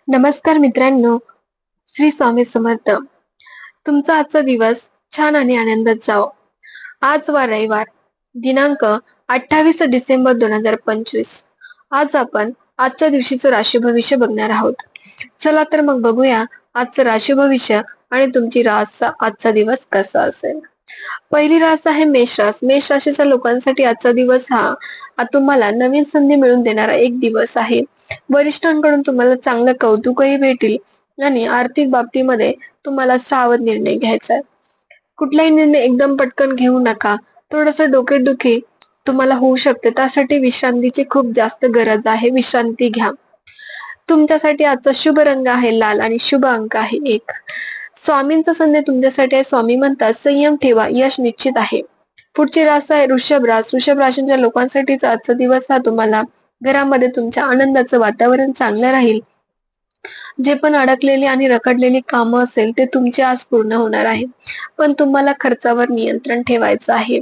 नमस्कार मित्रांनो, श्री स्वामी समर्थ. तुमचा आजचा दिवस छान आणि आनंदात जावो. आज वार रविवार, दिनांक 28 डिसेंबर 2025. आज आपण आजच्या दिवशीचं राशी भविष्य बघणार आहोत. चला तर मग बघूया आजचं राशी भविष्य आणि तुमची आजचा दिवस कसा असेल. पहिली रास आहे मेष रास. मेष राशीच्या लोकांसाठी आजचा दिवस हा तुम्हाला नवीन संधी मिळवून देणारा एक दिवस आहे. वरिष्ठांकडून तुम्हाला चांगलं कौतुकही भेटेल आणि आर्थिक बाबतीमध्ये तुम्हाला सावध निर्णय घ्यायचा आहे. कुठलाही निर्णय एकदम पटकन घेऊ नका. थोडंसं डोकेदुखी तुम्हाला होऊ शकते, त्यासाठी विश्रांतीची खूप जास्त गरज आहे. विश्रांती घ्या. तुमच्यासाठी आजचा शुभ रंग आहे लाल आणि शुभ अंक आहे 1. स्वामींचा संदेश तुमच्यासाठी आहे. स्वामी म्हणतात संयम ठेवा, यश निश्चित आहे. पुढची रास आहे वृषभ रास. वृषभ राशीच्या लोकांसाठीचा आजचा दिवस हा तुम्हाला घरामध्ये तुमच्या आनंदाचं वातावरण चांगलं राहील. जे पण अडकलेली आणि रखडलेली कामं असेल ते तुमचे आज पूर्ण होणार आहे. पण तुम्हाला खर्चावर नियंत्रण ठेवायचं आहे.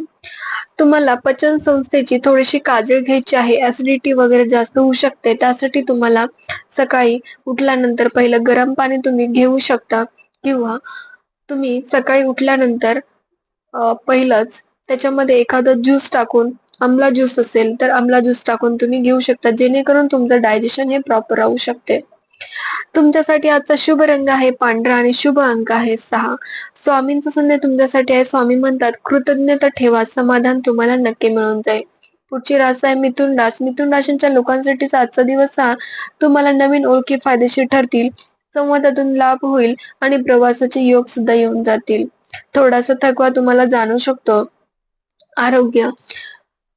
तुम्हाला पचन संस्थेची थोडीशी काळजी घ्यायची आहे. ऍसिडिटी वगैरे जास्त होऊ शकते, त्यासाठी तुम्हाला सकाळी उठल्यानंतर पहिलं गरम पाणी तुम्ही घेऊ शकता किंवा तुम्ही सकाळी उठल्यानंतर पहिलंच त्याच्यामध्ये एखादं ज्यूस टाकून, आमला ज्यूस असेल तर आमला ज्यूस टाकून तुम्ही घेऊ शकता, जेणेकरून तुमचं डायजेशन हे प्रॉपर राहू शकते. तुमच्यासाठी आजचा शुभ रंग आहे पांढरा आणि शुभ अंक आहे 6. स्वामींचा संदेश तुमच्यासाठी आहे. स्वामी म्हणतात कृतज्ञता ठेवा, समाधान तुम्हाला नक्की मिळून जाईल. पुढची रास आहे मिथुन रास. मिथुन राशीच्या लोकांसाठीचा आजचा दिवस हा तुम्हाला नवीन ओळखी फायदेशीर ठरतील. संवादातून लाभ होईल आणि प्रवासाचे योग सुद्धा येऊन जातील. थोडासा थकवा तुम्हाला जाणवू शकतो. आरोग्य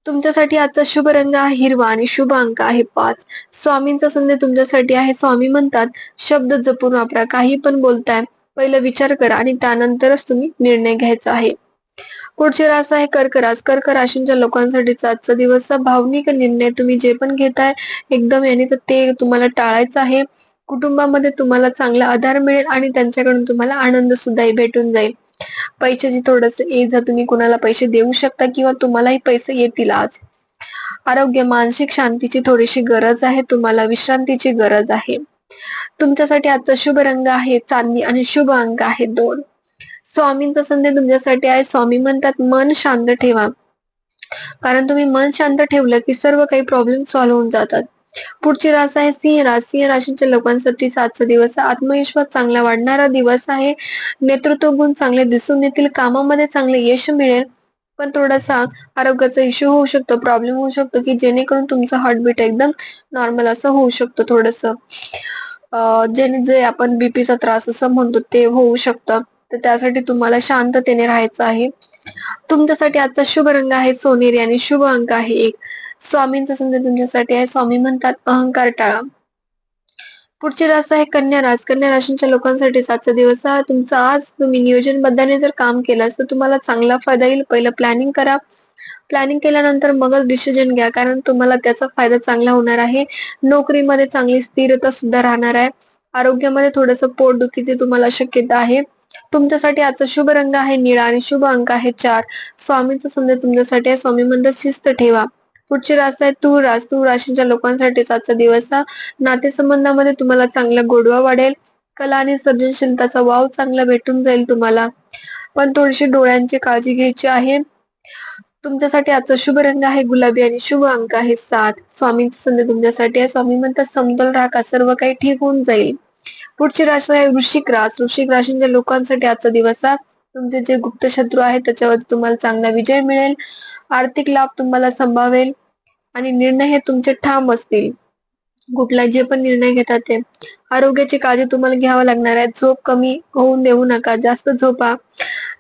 तुमच्यासाठी आजचा शुभ रंग आहे हिरवा आणि शुभ अंक आहे 5. स्वामींचा संदेश तुमच्यासाठी आहे. स्वामी म्हणतात शब्द जपून वापरा. काही पण बोलताय पहिलं विचार करा आणि त्यानंतरच तुम्ही निर्णय घ्यायचा आहे. पुढची रास आहे कर्क रास. कर्क राशीच्या लोकांसाठीचा आजचा दिवस हा भावनिक निर्णय तुम्ही जे पण घेताय एकदम याने तर ते तुम्हाला टाळायचं आहे. कुटुंबामध्ये तुम्हाला चांगला आधार मिळेल आणि त्यांच्याकडून तुम्हाला आनंद सुद्धा भेटून जाईल. पैशाची थोडस जा तुम्ही कुणाला पैसे देऊ शकता किंवा तुम्हालाही पैसे येतील आज. आरोग्य मानसिक शांतीची थोडीशी गरज आहे. तुम्हाला विश्रांतीची गरज आहे. तुमच्यासाठी आजचा शुभ रंग आहे चांदणी आणि शुभ अंक आहे 2. स्वामींचा संदेश तुमच्यासाठी आहे. स्वामी म्हणतात मन शांत ठेवा, कारण तुम्ही मन शांत ठेवलं की सर्व काही प्रॉब्लेम सॉल्व्ह होऊन जातात. पुढची रास आहे सिंह रास. सिंह राशीच्या लोकांसाठी आजचा दिवस आत्मविश्वास चांगला वाढणारा दिवस आहे. नेतृत्व गुण चांगले दिसून येतील. कामामध्ये चांगले यश मिळेल, पण थोडासा आरोग्याचा इश्यू होऊ शकतो, प्रॉब्लेम होऊ शकतो की जेणेकरून तुमचं हार्टबीट एकदम नॉर्मल असं होऊ शकतं. थोडस जे आपण बीपीचा त्रास असं म्हणतो ते होऊ शकतं. तर त्यासाठी तुम्हाला शांततेने राहायचं आहे. तुमच्यासाठी आजचा शुभ रंग आहे सोनेरी आणि शुभ अंक आहे 1. स्वामींचा संदेश तुमच्यासाठी आहे. स्वामी म्हणतात अहंकार टाळा. पुढची रास आहे कन्या रास. कन्या राशीच्या लोकांसाठी आजचा दिवस हा तुमचा. आज तुम्ही नियोजनबद्धाने जर काम केलं तर तुम्हाला चांगला फायदा येईल. पहिलं प्लॅनिंग करा. प्लॅनिंग केल्यानंतर मगच डिसिजन घ्या, कारण तुम्हाला त्याचा फायदा चांगला होणार आहे. नोकरीमध्ये चांगली स्थिरता सुद्धा राहणार आहे. आरोग्यामध्ये थोडंसं पोटदुखीची तुम्हाला शक्यता आहे. तुमच्यासाठी आजचा शुभ रंग आहे निळा आणि शुभ अंक आहे 4. स्वामींचा संदेश तुमच्यासाठी आहे. स्वामी म्हणतात शिस्त ठेवा. पुढची रास आहे तूळ रास. तूळ राशीच्या लोकांसाठी आजचा दिवस हा नातेसंबंधामध्ये तुम्हाला चांगला गोडवा वाढेल. कला आणि सर्जनशीलताचा वाव चांगला भेटून जाईल तुम्हाला, पण थोडीशी डोळ्यांची काळजी घ्यायची आहे. तुमच्यासाठी आजचा शुभ रंग आहे गुलाबी आणि शुभ अंक आहे 7. स्वामींचा संदेश तुमच्यासाठी आहे. स्वामी म्हणतात समतोल राखा, सर्व काही ठीक होऊन जाईल. पुढची राशी आहे वृश्चिक रास. वृश्चिक राशीच्या लोकांसाठी आजचा दिवस हा तुमचे जे गुप्त शत्रू आहेत त्याच्यावर तुम्हाला चांगला विजय मिळेल. आर्थिक लाभ तुम्हाला संभावेल आणि निर्णय हे तुमचे ठाम असतील. कुठला जे पण निर्णय घेतात ते. आरोग्याची काळजी तुम्हाला घ्यावं लागणार आहे. झोप कमी होऊन देऊ नका, जास्त झोपा.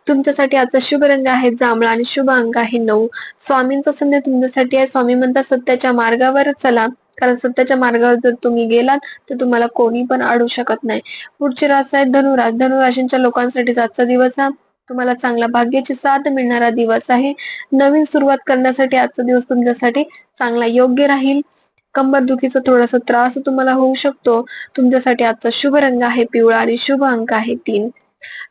तुमच्यासाठी आजचा शुभ रंग आहे जांभळा आणि शुभ अंक आहे 9. स्वामींचा संदेश तुमच्यासाठी आहे. स्वामी म्हणतात सत्याच्या मार्गावर चला, कारण सत्याच्या मार्गावर जर तुम्ही गेलात तर तुम्हाला कोणी पण अडवू शकत नाही. पुढची रास आहे धनुरास. धनुराशीच्या लोकांसाठी आजचा दिवस हा तुम्हाला चांगला भाग्याची साथ मिळणारा दिवस आहे. नवीन सुरुवात करण्यासाठी आजचा दिवस तुमच्यासाठी चांगला योग्य राहील. कंबरदुखीचा थोडासा त्रास तुम्हाला होऊ शकतो. तुमच्यासाठी आजचा शुभ रंग आहे पिवळा आणि शुभ अंक आहे 3.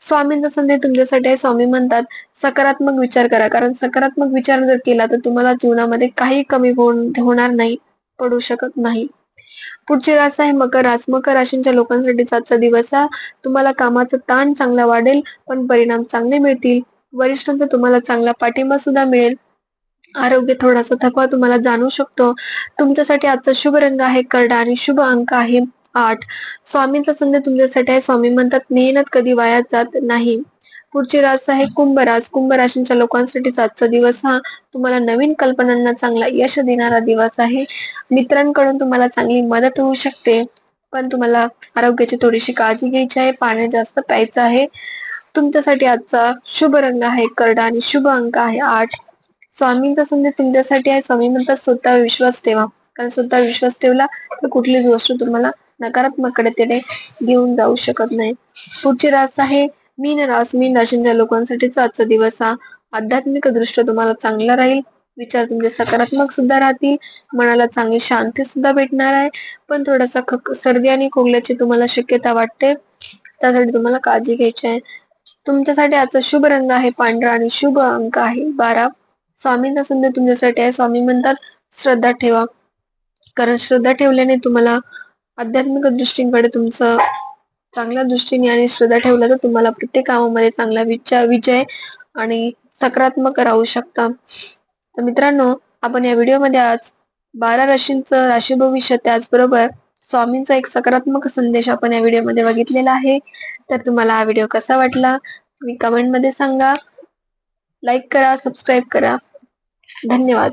स्वामींचा संदेश तुमच्यासाठी आहे. स्वामी म्हणतात सकारात्मक विचार करा, कारण सकारात्मक विचार जर केला तर तुम्हाला जीवनामध्ये काही कमी होणार नाही, पडू शकत नाही. पुढची रास आहे मकर रास. मकर राशींच्या लोकांसाठी आजचा दिवस हा. तुम्हाला कामाचा ताण चांगला वाढेल, पण परिणाम चांगले मिळतील. वरिष्ठांचा तुम्हाला चांगला पाठिंबा सुद्धा मिळेल. आरोग्य थोडासा थकवा तुम्हाला जाणवू शकतो. तुमच्यासाठी आजचा शुभ रंग आहे करडा आणि शुभ अंक आहे 8. स्वामींचा संदेश तुमच्यासाठी आहे. स्वामी म्हणतात मेहनत कधी वाया जात नाही. पुढची रास आहे कुंभ रास. कुंभ राशींच्या लोकांसाठी आजचा दिवस हा तुम्हाला नवीन कल्पनांना चांगला यश देणारा दिवस आहे. मित्रांकडून तुम्हाला चांगली मदत होऊ शकते, पण तुम्हाला आरोग्याची थोडीशी काळजी घ्यायची आहे. पाणी जास्त प्यायचं आहे. तुमच्यासाठी आजचा शुभ रंग आहे करडा आणि शुभ अंक आहे 8. स्वामींचा संदेश तुमच्यासाठी आहे. स्वामी म्हणतात स्वतःवर विश्वास ठेवा, कारण स्वतःवर विश्वास ठेवला तर कुठलीच गोष्ट तुम्हाला नकारात्मकतेने घेऊन जाऊ शकत नाही. पुढची रास आहे मीन रास. मीन राशींच्या लोकांसाठीचा आजचा दिवस हा आध्यात्मिक दृष्ट्या तुम्हाला चांगला राहील. विचार तुमचे सकारात्मक सुद्धा राहतील. मनाला चांगली शांती सुद्धा भेटणार आहे, पण थोडासा सर्दी आणि खोकल्याची तुम्हाला शक्यता वाटते, त्यासाठी तुम्हाला काळजी घ्यायची आहे. तुमच्यासाठी आजचा शुभ रंग आहे पांढरा आणि शुभ अंक आहे 12. स्वामींचा संदेश तुमच्यासाठी आहे. स्वामी म्हणतात श्रद्धा ठेवा, कारण श्रद्धा ठेवल्याने तुम्हाला आध्यात्मिक दृष्टीकडे तुमचं चांगल्या दृष्टीने आणि श्रद्धा ठेवला तर तुम्हाला प्रत्येक कामामध्ये चांगला विजय आणि सकारात्मक राहू शकता. तर मित्रांनो, आपण या व्हिडिओमध्ये आज 12 राशींचं राशी भविष्य, त्याचबरोबर स्वामींचा एक सकारात्मक संदेश आपण या व्हिडिओमध्ये बघितलेला आहे. तर तुम्हाला हा व्हिडिओ कसा वाटला तुम्ही कमेंटमध्ये सांगा. लाईक करा, सबस्क्राईब करा. धन्यवाद.